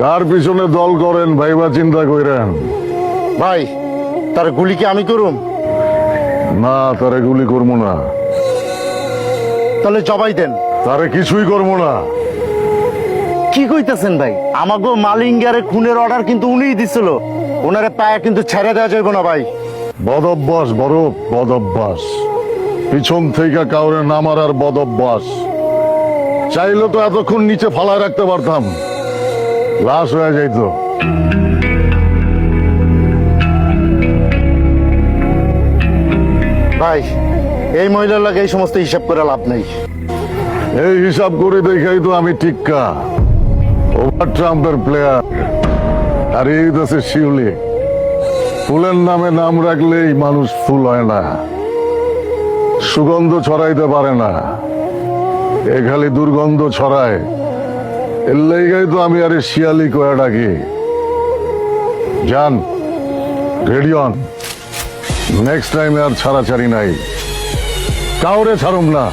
কার পিছনে দল করেন ভাইবা চিন্তা কইরেন। ভাই তার গুলি কি আমি করুম? না, তারে গুলি করবো না। তাহলে জবাই দেন। তারে কিছুই করবো না। কি কইতাছেন ভাই? আমাগো মালিঙ্গারে খুনের অর্ডার কিন্তু উনিই দিছিল। ওনারে পায়ে কিন্তু ছেড়ে দেওয়া যাইব না ভাই। বদ অভ্যাস, বড় বদ অভ্যাস। পিছন থেকে কাউরে না মারার বদ অভ্যাস। চাইলে তো এতক্ষণ নিচে ফালায় রাখতে পারতাম, লাশ হয়ে যাইত। ভাই এই মহিলার লাগে এই সমস্ত হিসাব করে লাভ নেই। এই হিসাব করে দেখাই তো আমি টিক্কা, ওভার ট্রাম্পের প্লেয়ার। আর এই দেশে শিউলি। ফুলের নামে নাম রাখলেই মানুষ ফুল হয় না, সুগন্ধ ছড়াইতে পারে না, এ খালি দুর্গন্ধ ছড়ায়। এর লেগাই তো আমি আরে শিয়ালি কয়া ডাকি। যান, রেডি অন। নেক্সট টাইমে আর ছাড়াছাড়ি নাই, কাউরে ছাড়ুম না।